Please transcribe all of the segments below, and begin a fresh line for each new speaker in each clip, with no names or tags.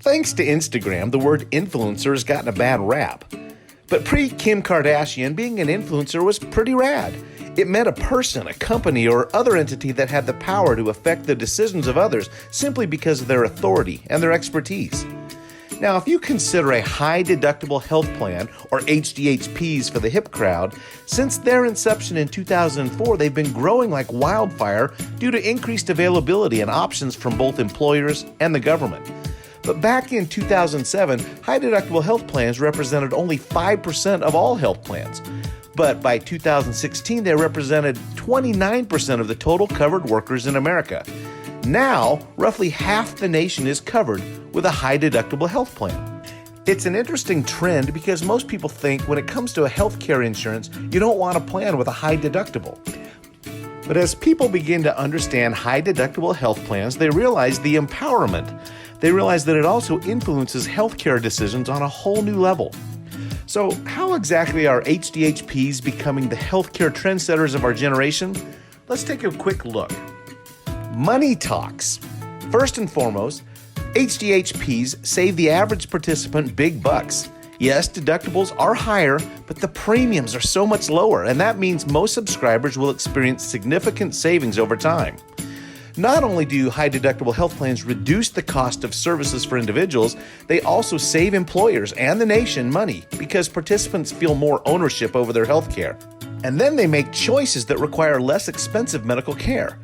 Thanks to Instagram, the word influencer has gotten a bad rap. But pre-Kim Kardashian, being an influencer was pretty rad. It meant a person, a company, or other entity that had the power to affect the decisions of others simply because of their authority and their expertise. Now, if you consider a high-deductible health plan, or HDHPs for the hip crowd, since their inception in 2004, they've been growing like wildfire due to increased availability and options from both employers and the government. But back in 2007, high-deductible health plans represented only 5% of all health plans. But by 2016, they represented 29% of the total covered workers in America. Now, roughly half the nation is covered with a high-deductible health plan. It's an interesting trend because most people think when it comes to a healthcare insurance, you don't want a plan with a high deductible. But as people begin to understand high-deductible health plans, they realize the empowerment. They realize that it also influences healthcare decisions on a whole new level. So how exactly are HDHPs becoming the healthcare trendsetters of our generation? Let's take a quick look. Money talks. First and foremost, HDHPs save the average participant big bucks. Yes, deductibles are higher, but the premiums are so much lower, and that means most subscribers will experience significant savings over time. Not only do high-deductible health plans reduce the cost of services for individuals, they also save employers and the nation money because participants feel more ownership over their health care. And then they make choices that require less expensive medical care.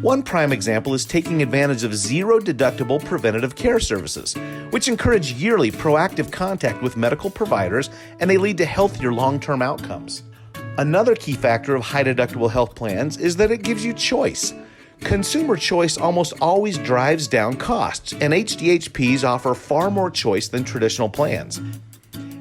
One prime example is taking advantage of zero-deductible preventative care services, which encourage yearly proactive contact with medical providers, and they lead to healthier long-term outcomes. Another key factor of high-deductible health plans is that it gives you choice. Consumer choice almost always drives down costs, and HDHPs offer far more choice than traditional plans.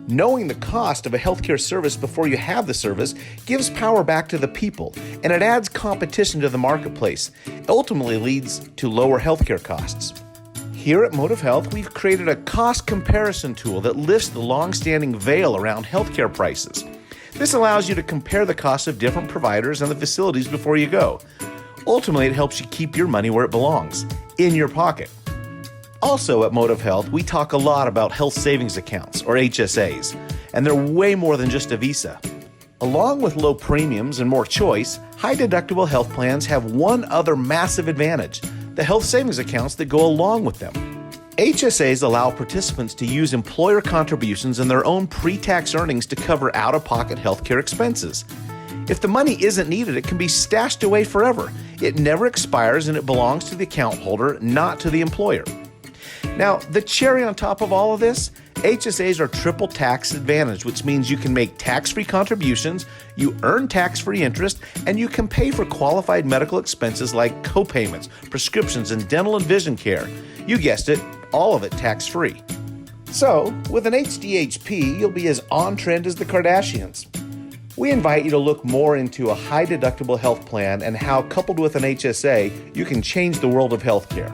Knowing the cost of a healthcare service before you have the service gives power back to the people, and it adds competition to the marketplace. It ultimately leads to lower healthcare costs. Here at MotivHealth, we've created a cost comparison tool that lifts the long-standing veil around healthcare prices. This allows you to compare the costs of different providers and the facilities before you go. Ultimately, it helps you keep your money where it belongs, in your pocket. Also at MotivHealth, we talk a lot about health savings accounts, or HSAs, and they're way more than just a Visa. Along with low premiums and more choice, high-deductible health plans have one other massive advantage: the health savings accounts that go along with them. HSAs allow participants to use employer contributions and their own pre-tax earnings to cover out-of-pocket healthcare expenses. If the money isn't needed, it can be stashed away forever. It never expires and it belongs to the account holder, not to the employer. Now, the cherry on top of all of this, HSAs are triple tax advantage, which means you can make tax-free contributions, you earn tax-free interest, and you can pay for qualified medical expenses like co-payments, prescriptions, and dental and vision care. You guessed it, all of it tax-free. So, with an HDHP, you'll be as on-trend as the Kardashians. We invite you to look more into a high-deductible health plan and how, coupled with an HSA, you can change the world of healthcare.